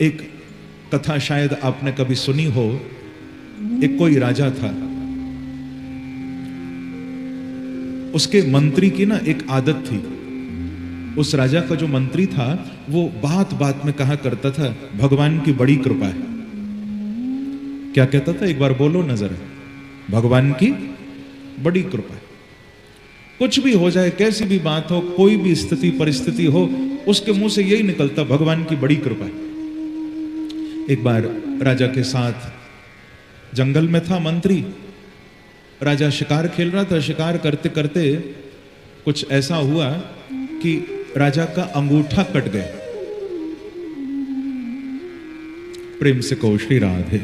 एक कथा शायद आपने कभी सुनी हो। एक कोई राजा था, उसके मंत्री की ना एक आदत थी। उस राजा का जो मंत्री था वो बात बात में कहा करता था, भगवान की बड़ी कृपा है। क्या कहता था, एक बार बोलो ना जरा, भगवान की बड़ी कृपा है। कुछ भी हो जाए, कैसी भी बात हो, कोई भी स्थिति परिस्थिति हो, उसके मुंह से यही निकलता, भगवान की बड़ी कृपा है। एक बार राजा के साथ जंगल में था मंत्री। राजा शिकार खेल रहा था। शिकार करते करते कुछ ऐसा हुआ कि राजा का अंगूठा कट गया। प्रेम से कहो श्री राधे।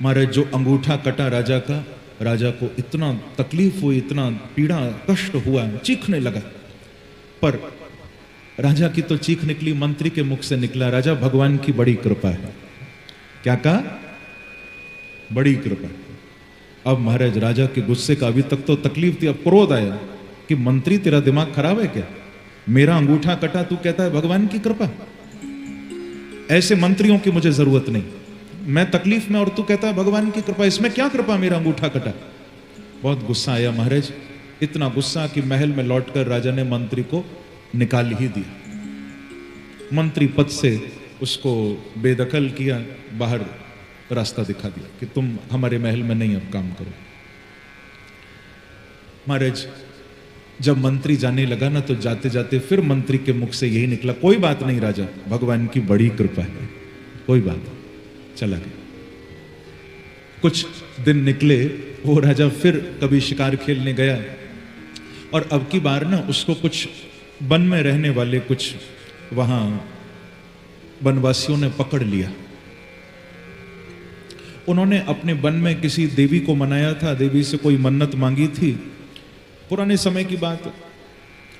महाराज जो अंगूठा कटा राजा का, राजा को इतना तकलीफ हुई, इतना पीड़ा कष्ट हुआ, चीखने लगा। पर राजा की तो चीख निकली, मंत्री के मुख से निकला, राजा भगवान की बड़ी कृपा है। क्या कहा? बड़ी कृपा। अब महाराज राजा के गुस्से का, अभी तक तो तकलीफ थी, अब क्रोध आया कि मंत्री तेरा दिमाग खराब है क्या? मेरा अंगूठा कटा, तू कहता है भगवान की कृपा? ऐसे मंत्रियों की मुझे जरूरत नहीं। मैं तकलीफ में और तू कहता है भगवान की कृपा, इसमें क्या कृपा, मेरा अंगूठा कटा? बहुत गुस्सा आया महाराज। इतना गुस्सा कि महल में लौटकर राजा ने मंत्री को निकाल ही दिया। मंत्री पद से उसको बेदखल किया, बाहर रास्ता दिखा दिया कि तुम हमारे महल में नहीं अब काम करो। महाराज जब मंत्री जाने लगा ना, तो जाते जाते फिर मंत्री के मुख से यही निकला, कोई बात नहीं राजा, भगवान की बड़ी कृपा है, कोई बात नहीं। चला गया। कुछ दिन निकले, वो राजा फिर कभी शिकार खेलने गया और अब की बार ना उसको कुछ वन में रहने वाले कुछ वहां वनवासियों ने पकड़ लिया। उन्होंने अपने वन में किसी देवी को मनाया था, देवी से कोई मन्नत मांगी थी, पुराने समय की बात।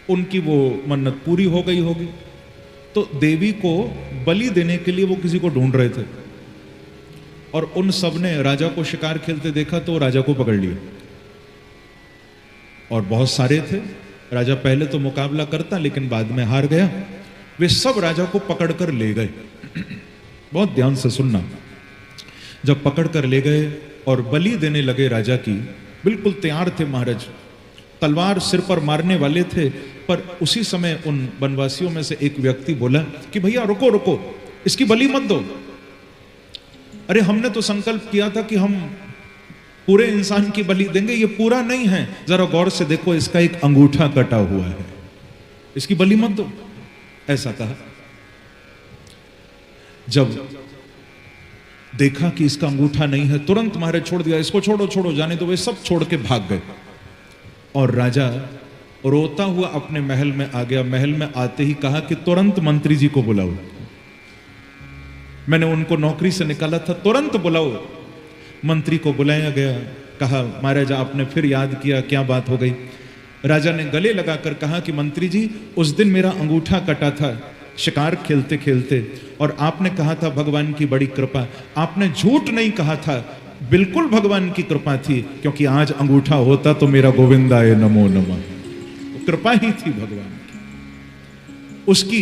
उनकी वो मन्नत पूरी हो गई होगी, तो देवी को बलि देने के लिए वो किसी को ढूंढ रहे थे और उन सब ने राजा को शिकार खेलते देखा तो राजा को पकड़ लिया। और बहुत सारे थे। राजा पहले तो मुकाबला करता, लेकिन बाद में हार गया। वे सब राजा को पकड़कर ले गए। बहुत ध्यान से सुनना। जब पकड़कर ले गए और बलि देने लगे राजा की, बिल्कुल तैयार थे महाराज, तलवार सिर पर मारने वाले थे। पर उसी समय उन वनवासियों में से एक व्यक्ति बोला कि भैया रुको रुको, इसकी बलि मत दो। अरे हमने तो संकल्प किया था कि हम पूरे इंसान की बलि देंगे, ये पूरा नहीं है, जरा गौर से देखो, इसका एक अंगूठा कटा हुआ है, इसकी बलि मत दो, ऐसा कहा। जब देखा कि इसका अंगूठा नहीं है, तुरंत महाराज छोड़ दिया, इसको छोड़ो छोड़ो जाने दो। वे सब छोड़ के भाग गए और राजा रोता हुआ अपने महल में आ गया। महल में आते ही कहा कि तुरंत मंत्री जी को बुलाओ, मैंने उनको नौकरी से निकाला था, तुरंत बुलाओ। मंत्री को बुलाया गया। कहा महाराज आपने फिर याद किया, क्या बात हो गई? राजा ने गले लगाकर कहा कि मंत्री जी, उस दिन मेरा अंगूठा कटा था शिकार खेलते खेलते, और आपने कहा था भगवान की बड़ी कृपा। आपने झूठ नहीं कहा था, बिल्कुल भगवान की कृपा थी, क्योंकि आज अंगूठा होता तो मेरा गोविंदाय नमो नमः, कृपा ही थी भगवान की। उसकी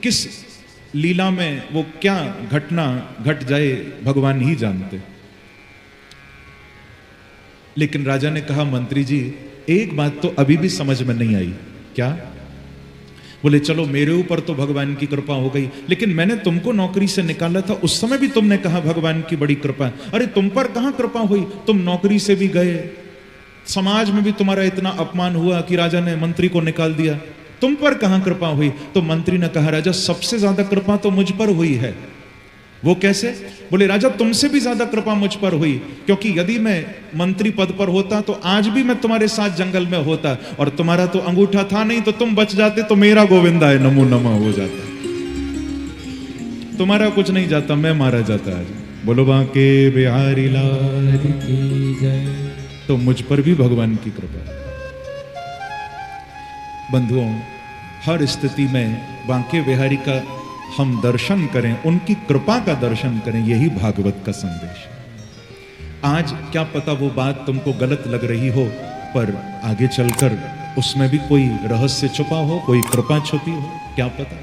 किस लीला में वो क्या घटना घट जाए भगवान ही जानते। लेकिन राजा ने कहा मंत्री जी, एक बात तो अभी भी समझ में नहीं आई। क्या? बोले चलो मेरे ऊपर तो भगवान की कृपा हो गई, लेकिन मैंने तुमको नौकरी से निकाला था, उस समय भी तुमने कहा भगवान की बड़ी कृपा। अरे तुम पर कहां कृपा हुई? तुम नौकरी से भी गए, समाज में भी तुम्हारा इतना अपमान हुआ कि राजा ने मंत्री को निकाल दिया, तुम पर कहां कृपा हुई? तो मंत्री ने कहा राजा सबसे ज्यादा कृपा तो मुझ पर हुई है। वो कैसे? बोले राजा तुमसे भी ज्यादा कृपा मुझ पर हुई, क्योंकि यदि मैं मंत्री पद पर होता तो आज भी मैं तुम्हारे साथ जंगल में होता, और तुम्हारा तो अंगूठा था नहीं, तो तुम बच जाते, तो मेरा गोविंदाय नमो नमः हो जाता। तुम्हारा कुछ नहीं जाता, मैं मारा जाता आज। बोलो बांके बिहारी लाल की जय। तो मुझ पर भी भगवान की कृपा। बंधुओं, हर स्थिति में बांके बिहारी का हम दर्शन करें, उनकी कृपा का दर्शन करें, यही भागवत का संदेश है। आज क्या पता वो बात तुमको गलत लग रही हो, पर आगे चलकर उसमें भी कोई रहस्य छुपा हो, कोई कृपा छुपी हो, क्या पता।